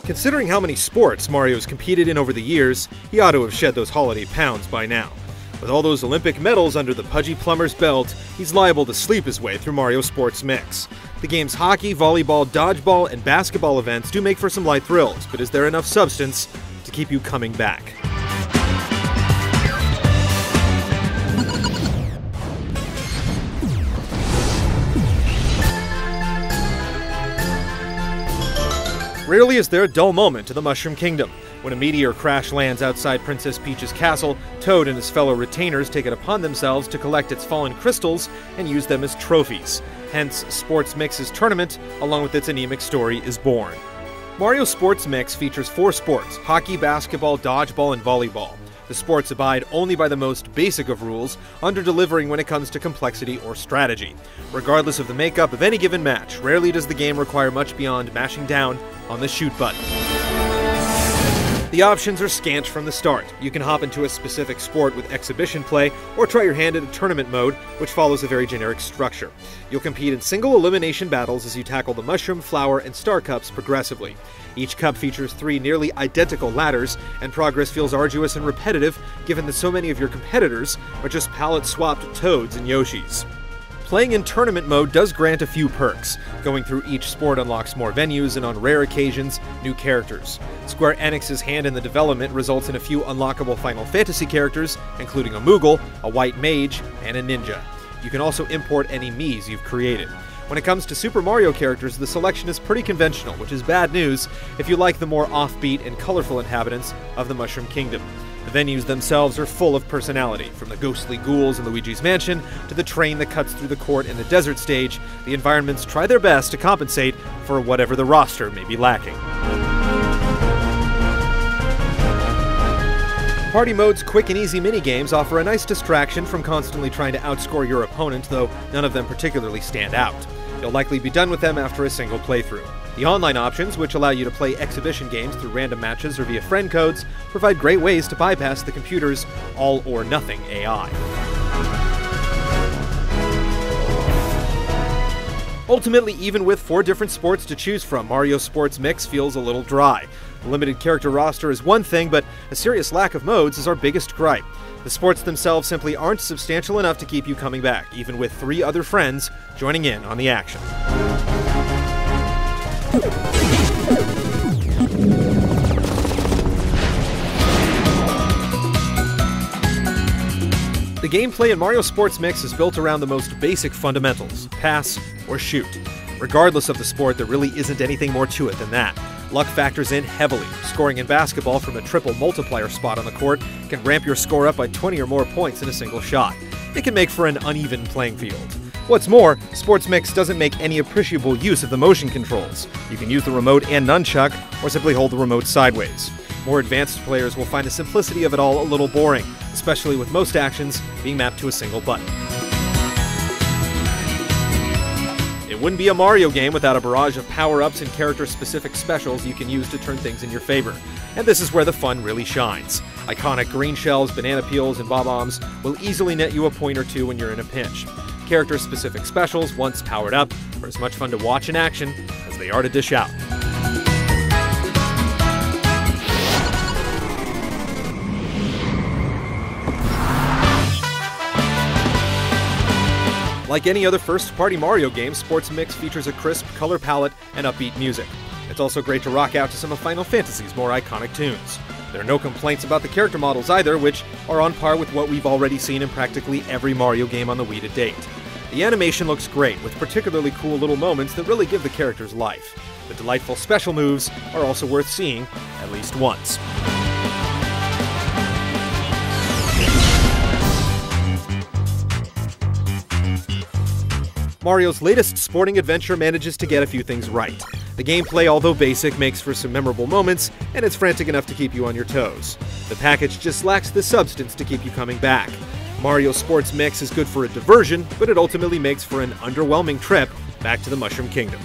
Considering how many sports Mario's competed in over the years, he ought to have shed those holiday pounds by now. With all those Olympic medals under the pudgy plumber's belt, he's liable to sleep his way through Mario Sports Mix. The game's hockey, volleyball, dodgeball, and basketball events do make for some light thrills, but is there enough substance to keep you coming back? Rarely is there a dull moment to the Mushroom Kingdom. When a meteor crash lands outside Princess Peach's castle, Toad and his fellow retainers take it upon themselves to collect its fallen crystals and use them as trophies. Hence, Sports Mix's tournament, along with its anemic story, is born. Mario Sports Mix features 4 sports: hockey, basketball, dodgeball, and volleyball. The sports abide only by the most basic of rules, under-delivering when it comes to complexity or strategy. Regardless of the makeup of any given match, rarely does the game require much beyond mashing down on the shoot button. The options are scant from the start. You can hop into a specific sport with exhibition play, or try your hand at a tournament mode, which follows a very generic structure. You'll compete in single elimination battles as you tackle the Mushroom, Flower, and Star Cups progressively. Each cup features 3 nearly identical ladders, and progress feels arduous and repetitive given that so many of your competitors are just palette-swapped Toads and Yoshis. Playing in tournament mode does grant a few perks. Going through each sport unlocks more venues and, on rare occasions, new characters. Square Enix's hand in the development results in a few unlockable Final Fantasy characters, including a Moogle, a White Mage, and a Ninja. You can also import any Miis you've created. When it comes to Super Mario characters, the selection is pretty conventional, which is bad news if you like the more offbeat and colorful inhabitants of the Mushroom Kingdom. The venues themselves are full of personality, from the ghostly ghouls in Luigi's Mansion to the train that cuts through the court in the desert stage. The environments try their best to compensate for whatever the roster may be lacking. Party Mode's quick and easy minigames offer a nice distraction from constantly trying to outscore your opponent, though none of them particularly stand out. You'll likely be done with them after a single playthrough. The online options, which allow you to play exhibition games through random matches or via friend codes, provide great ways to bypass the computer's all-or-nothing AI. Ultimately, even with 4 different sports to choose from, Mario Sports Mix feels a little dry. The limited character roster is one thing, but a serious lack of modes is our biggest gripe. The sports themselves simply aren't substantial enough to keep you coming back, even with 3 other friends joining in on the action. The gameplay in Mario Sports Mix is built around the most basic fundamentals: pass or shoot. Regardless of the sport, there really isn't anything more to it than that. Luck factors in heavily. Scoring in basketball from a triple multiplier spot on the court can ramp your score up by 20 or more points in a single shot. It can make for an uneven playing field. What's more, Sports Mix doesn't make any appreciable use of the motion controls. You can use the remote and nunchuck, or simply hold the remote sideways. More advanced players will find the simplicity of it all a little boring, especially with most actions being mapped to a single button. It wouldn't be a Mario game without a barrage of power-ups and character-specific specials you can use to turn things in your favor. And this is where the fun really shines. Iconic green shells, banana peels, and bob-ombs will easily net you a point or 2 when you're in a pinch. Character-specific specials, once powered up, are as much fun to watch in action as they are to dish out. Like any other first-party Mario game, Sports Mix features a crisp color palette and upbeat music. It's also great to rock out to some of Final Fantasy's more iconic tunes. There are no complaints about the character models either, which are on par with what we've already seen in practically every Mario game on the Wii to date. The animation looks great, with particularly cool little moments that really give the characters life. The delightful special moves are also worth seeing at least once. Mario's latest sporting adventure manages to get a few things right. The gameplay, although basic, makes for some memorable moments, and it's frantic enough to keep you on your toes. The package just lacks the substance to keep you coming back. Mario Sports Mix is good for a diversion, but it ultimately makes for an underwhelming trip back to the Mushroom Kingdom.